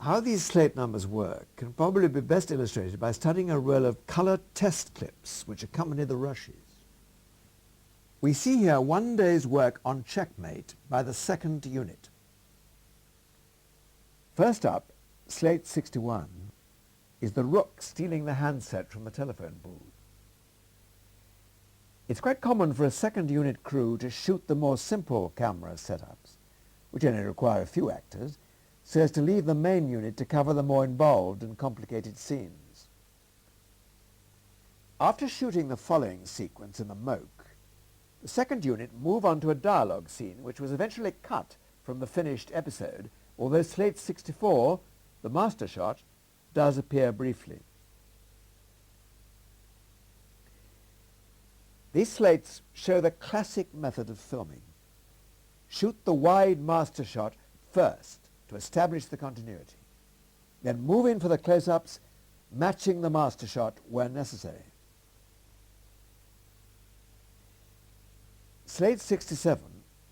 How these Slate numbers work can probably be best illustrated by studying a roll of colour test clips which accompany the rushes. We see here one day's work on checkmate by the second unit. First up, Slate 61, is the rook stealing the handset from the telephone booth. It's quite common for a second unit crew to shoot the more simple camera setups, which only require a few actors, so as to leave the main unit to cover the more involved and complicated scenes. After shooting the following sequence in the moke, the second unit move on to a dialogue scene which was eventually cut from the finished episode, although Slate 64, the master shot, does appear briefly. These slates show the classic method of filming. Shoot the wide master shot first to establish the continuity. Then move in for the close-ups, matching the master shot where necessary. Slate 67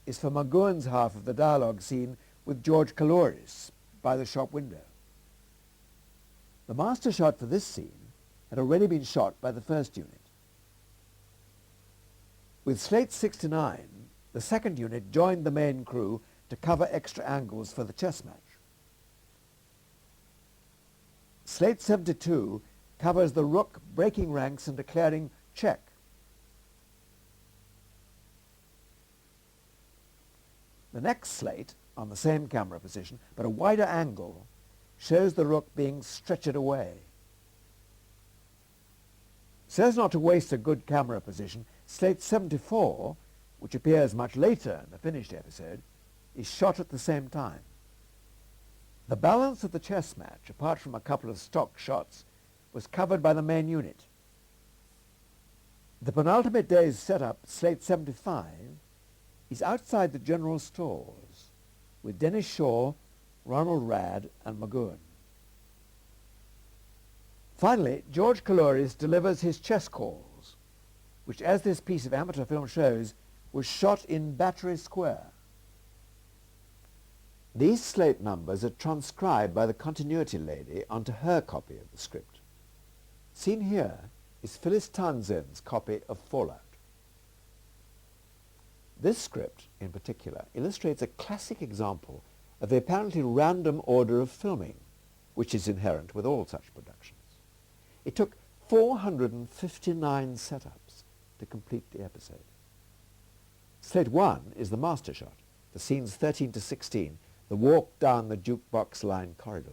is for McGowan's half of the dialogue scene with George Kaloris by the shop window. The master shot for this scene had already been shot by the first unit. With Slate 69, the second unit joined the main crew to cover extra angles for the chess match. Slate 72 covers the rook breaking ranks and declaring check. The next slate, on the same camera position, but a wider angle, shows the rook being stretchered away. So as not to waste a good camera position, Slate 74, which appears much later in the finished episode, is shot at the same time. The balance of the chess match, apart from a couple of stock shots, was covered by the main unit. The penultimate day's setup, Slate 75, is outside the general stores, with Dennis Shaw, Ronald Rad, and McGowan. Finally, George Kaloris delivers his chess calls, which, as this piece of amateur film shows, was shot in Battery Square. These slate numbers are transcribed by the continuity lady onto her copy of the script. Seen here is Phyllis Townsend's copy of Fallout. This script, in particular, illustrates a classic example of the apparently random order of filming, which is inherent with all such productions. It took 459 setups to complete the episode. Slate 1 is the master shot, the scenes 13 to 16, the walk down the jukebox line corridor.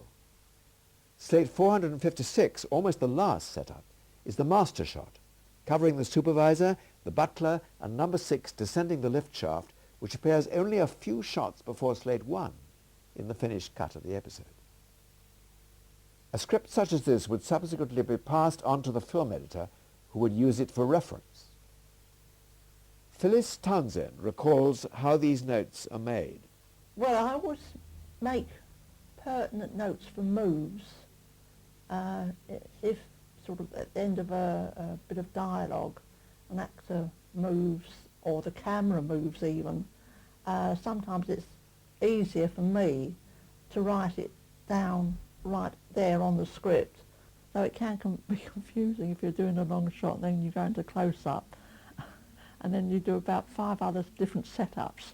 Slate 456, almost the last setup, is the master shot, covering the supervisor, the butler, and number 6 descending the lift shaft, which appears only a few shots before Slate 1 in the finished cut of the episode. A script such as this would subsequently be passed on to the film editor, who would use it for reference. Phyllis Townsend recalls how these notes are made. Well, I always make pertinent notes for moves. If sort of at the end of a bit of dialogue, an actor moves, or the camera moves even, sometimes it's easier for me to write it down right there on the script. So it can be confusing if you're doing a long shot and then you go into close-up and then you do about 5 other different setups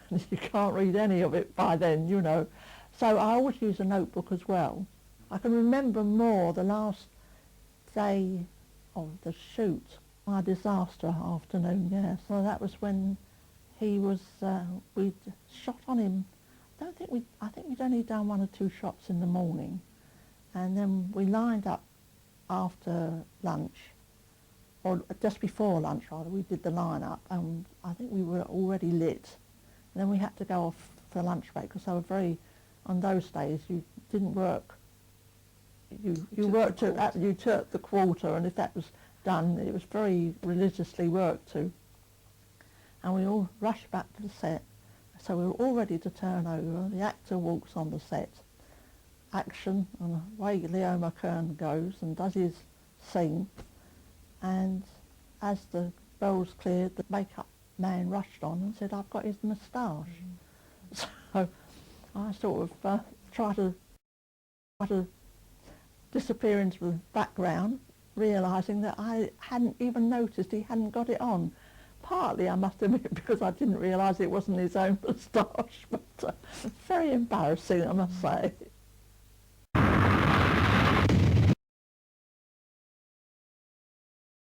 and you can't read any of it by then, you know. So I always use a notebook as well. I can remember more the last day of the shoot, my disaster afternoon, yeah. So that was when he was, we'd shot on him. I think we'd only done 1 or 2 shots in the morning, and then we lined up after lunch, or just before lunch rather, we did the line-up, and I think we were already lit. And then we had to go off for lunch break, because they were very, on those days you didn't work. You worked you took the quarter, and if that was done, it was very religiously worked to. And we all rushed back to the set. So we were all ready to turn over. The actor walks on the set, action, and away Leo McKern goes and does his scene. And as the bells cleared, the makeup man rushed on and said, "I've got his moustache." So I sort of tried to I had to disappear into the background, realising that I hadn't even noticed he hadn't got it on. Partly, I must admit, because I didn't realise it wasn't his own moustache, but very embarrassing, I must say.